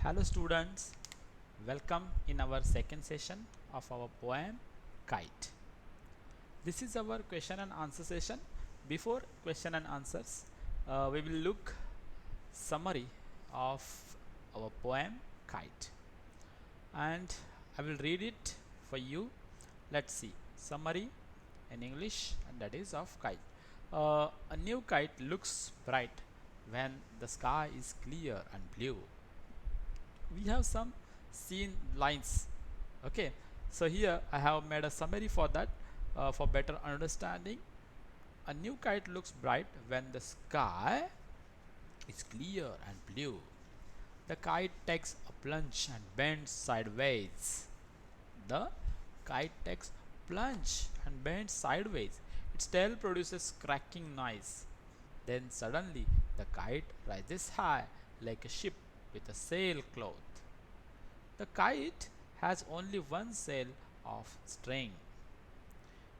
Hello students, welcome in our second session of our poem Kite. This is our question and answer session. Before question and answers, we will look summary of our poem Kite, and I will read it for you. Let's see summary in English, and that is of kite. A new kite looks bright when the sky is clear and blue. We have some scene lines. Okay, so here I have made a summary for that, for better understanding. A new kite looks bright when the sky is clear and blue. The kite takes a plunge and bends sideways. The kite takes plunge and bends sideways. Its tail produces cracking noise. Then suddenly the kite rises high like a ship with a sailcloth. The kite has only one sail of string.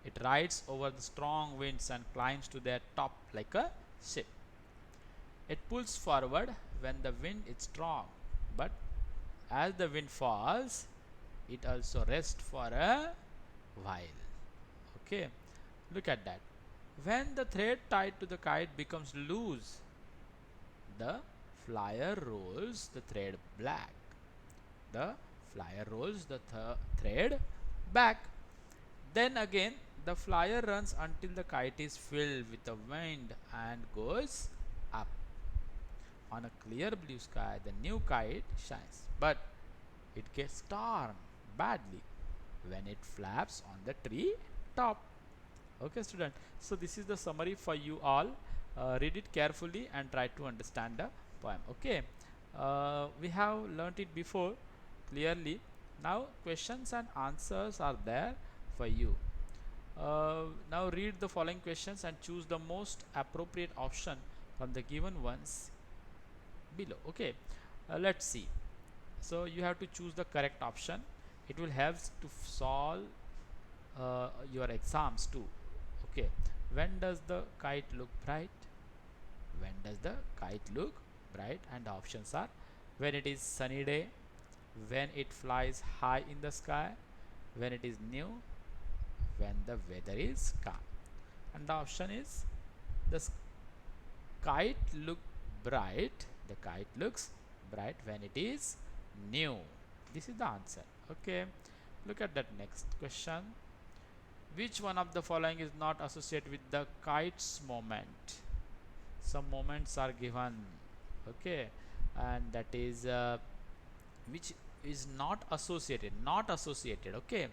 It rides over the strong winds and climbs to their top like a ship. It pulls forward when the wind is strong, but as the wind falls, it also rests for a while. Okay, look at that. When the thread tied to the kite becomes loose, the flyer rolls the thread back. The flyer rolls the thread back. Then again, the flyer runs until the kite is filled with the wind and goes up. On a clear blue sky, the new kite shines, but it gets stormed badly when it flaps on the tree top. Okay, student. So this is the summary for you all. Read it carefully and try to understand the poem. Okay. We have learnt it before clearly. Now questions and answers are there for you. Now read the following questions and choose the most appropriate option from the given ones below. Okay, let's see. So you have to choose the correct option. It will help to solve your exams too. Okay, when does the kite look bright? When does the kite look bright? And the options are: when it is sunny day, when it flies high in the sky, when it is new, when the weather is calm. And the option is: the kite look bright, the kite looks bright when it is new. This is the answer. Okay, look at that next question. Which one of the following is not associated with the kite's moment? Some moments are given. Okay, and that is which is not associated. Okay,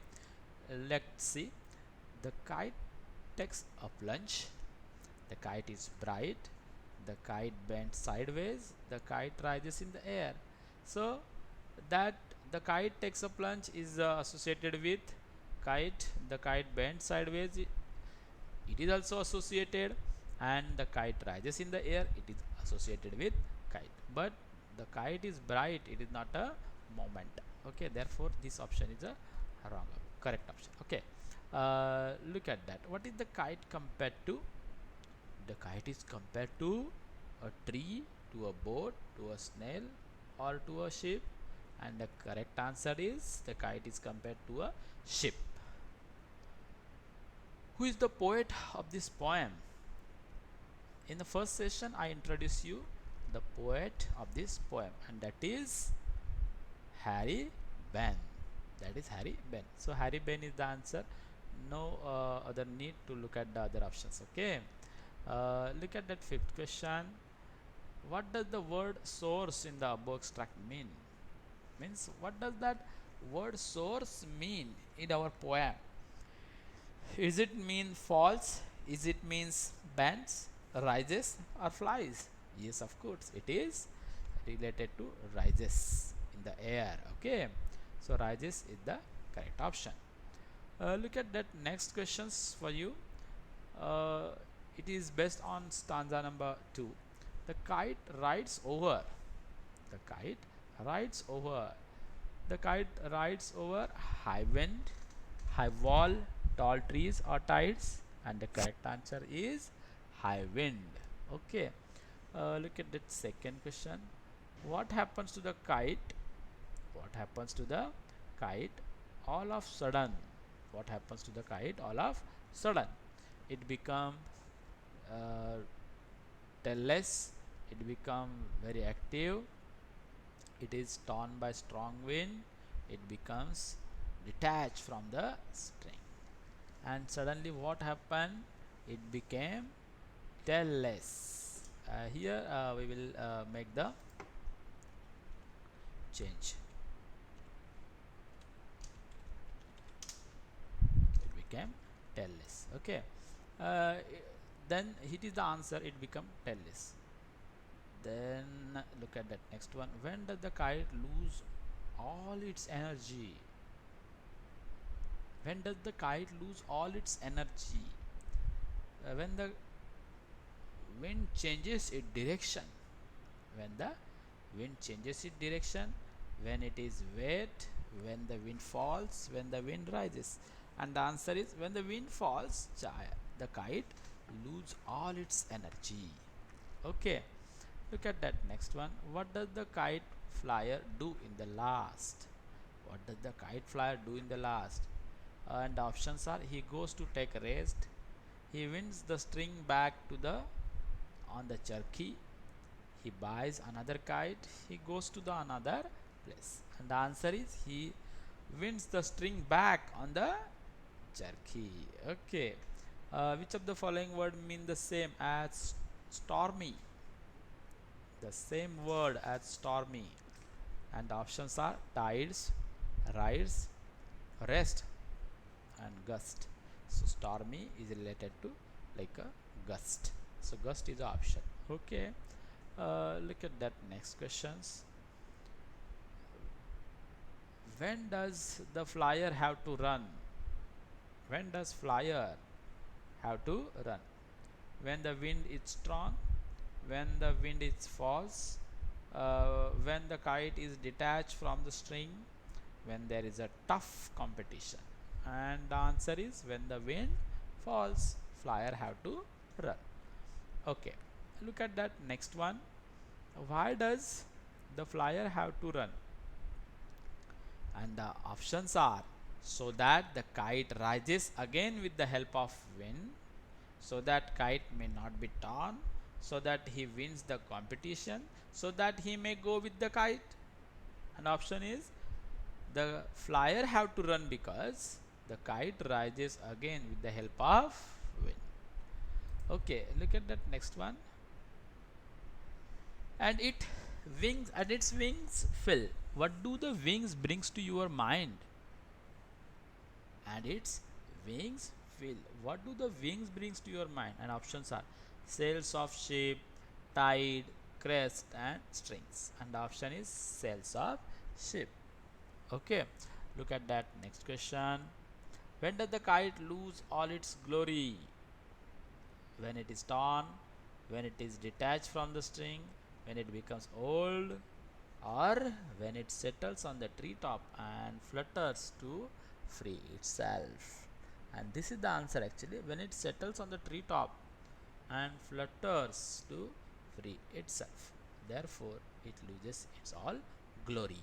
let's see. The kite takes a plunge, the kite is bright, the kite bends sideways, the kite rises in the air. So that the kite takes a plunge is associated with kite, the kite bends sideways, it is also associated, and the kite rises in the air, it is associated with kite. But the kite is bright, it is not a moment. Okay, therefore this option is a wrong correct option. Okay, look at that. What is the kite compared to? The kite is compared to a tree, to a boat, to a snail, or to a ship, and the correct answer is the kite is compared to a ship. Who is the poet of this poem? In the first session I introduce you the poet of this poem, and that is Harry Ben. That is Harry Ben. So Harry Ben is the answer. No other need to look at the other options. Okay, look at that fifth question. What does the word source in the above extract mean? Means what does that word source mean in our poem? Is it mean falls? Is it means bends, rises, or flies? Yes, of course, it is related to rises in the air. Okay, so rises is the correct option. Look at that next questions for you. Uh, it is based on stanza number 2. The kite rides over. The kite rides over. The kite rides over high wind, high wall, tall trees or tides, and the correct answer is high wind. Okay, look at that second question. What happens to the kite What happens to the kite all of sudden? What happens to the kite all of sudden? It become uh, tailless, it become very active, it is torn by strong wind, it becomes detached from the string, and suddenly what happened? It became tailless. Here we will make the change. It became tailless. Okay. uh, then it is the answer, it become tailless. Then look at that next one. When does the kite lose all its energy? When does the kite lose all its energy? When the wind changes its direction. When the wind changes its direction, when it is wet, when the wind falls, when the wind rises. And the answer is when the wind falls, the kite lose all its energy. Okay. Look at that next one. What does the kite flyer do in the last? What does the kite flyer do in the last? And the options are: he goes to take a rest, he winds the string back to the on the jerky, he buys another kite, he goes to the another place. And the answer is he winds the string back on the jerky. Okay. Which of the following word mean the same as stormy? The same word as stormy. And the options are tides, rides, rest, and gust. So stormy is related to like a gust. So gust is the option. Okay. Look at that next questions. When does the flyer have to run? When does flyer have to run? When the wind is strong, when the wind is false, when the kite is detached from the string, when there is a tough competition. And the answer is when the wind falls, flyer have to run. Okay. Look at that next one. Why does the flyer have to run? And the options are: so that the kite rises again with the help of wind, so that kite may not be torn, so that he wins the competition, so that he may go with the kite. And option is the flyer have to run because the kite rises again with the help of wind. Okay, look at that next one. And its wings fill. What do the wings brings to your mind? And its wings fill. What do the wings brings to your mind? And options are sails of ship, tide, crest, and strings. And the option is sails of ship. Okay. Look at that next question. When does the kite lose all its glory? When it is torn, when it is detached from the string, when it becomes old, or when it settles on the treetop and flutters to free itself. And this is the answer actually: when it settles on the treetop and flutters to free itself. Therefore, it loses its all glory.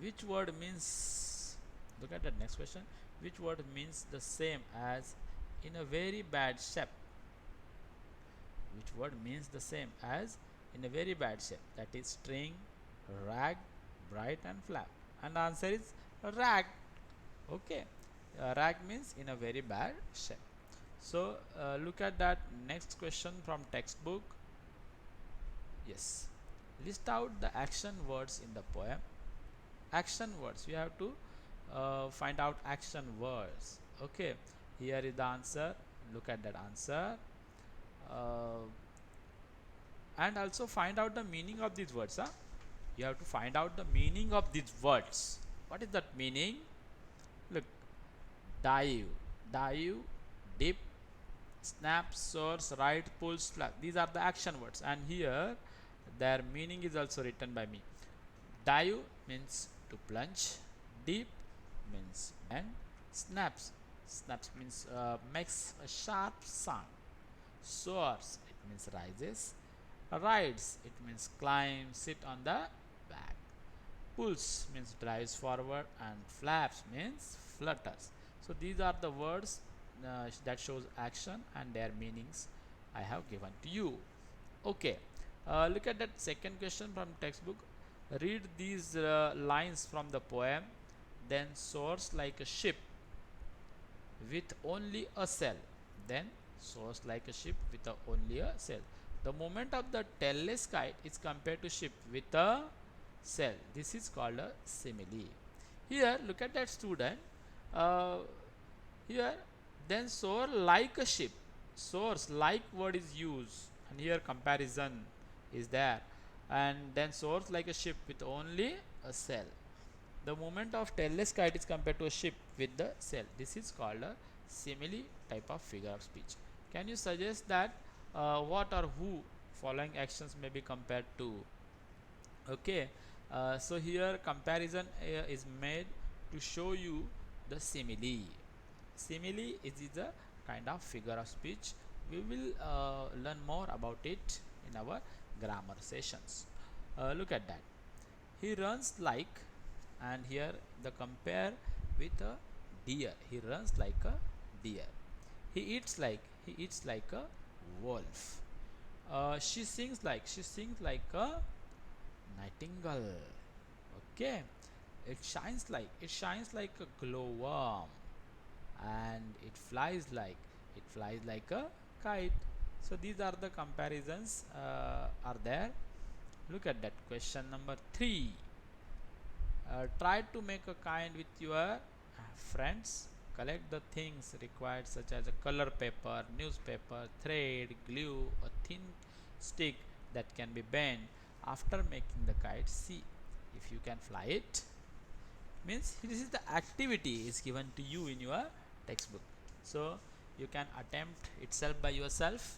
Which word means, look at the next question, which word means the same as in a very bad shape? Which word means the same as in a very bad shape? That is string, rag, bright, and flap. And the answer is rag. Okay. Rag means in a very bad shape. So look at that next question from textbook. Yes. List out the action words in the poem. Action words. You have to find out action words. Okay. Here is the answer. Look at that answer. Uh, and also find out the meaning of these words. You have to find out the meaning of these words. What is that meaning? Look: dive, dive, dip, snap, source, ride, pull, slap. These are the action words, and here their meaning is also written by me. Dive means to plunge, dip means bend, snaps means makes a sharp sound, soars it means rises, rides it means climb, sit on the back, Pulls means drives forward, and flaps means flutters. So these are the words that shows action and their meanings I have given to you. Okay, look at that second question from textbook. Read these lines from the poem. Then soars like a ship with only a sail. Then soars like a ship with only a sail. The movement of the tailless kite is compared to ship with a sail. This is called a simile. Here, look at that student. Uh, Here, then soar like a ship. Soars like word is used, and here comparison is there. And then soars like a ship with only a sail. The movement of tailless kite is compared to a ship with the sail. This is called a simile type of figure of speech. Can you suggest that what or who following actions may be compared to? Okay, so here comparison is made to show you the simile. Simile is a kind of figure of speech. We will learn more about it in our grammar sessions. Look at that. He runs like, and here the compare with a deer. He runs like a deer. He eats like a wolf. She sings like a nightingale. Okay. It shines like a glowworm, and it flies like a kite. So these are the comparisons are there. Look at that question number 3. Try to make a kind with your friends. Collect the things required such as a color paper, newspaper, thread, glue, a thin stick that can be bent. After making the kite, see if you can fly it. Means this is the activity is given to you in your textbook, so you can attempt itself by yourself.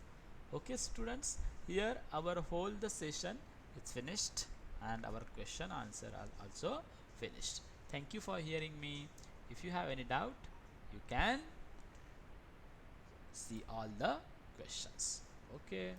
Okay students, here our whole the session is finished, and our question answer are also finished. Thank you for hearing me. If you have any doubt, you can see all the questions. Okay.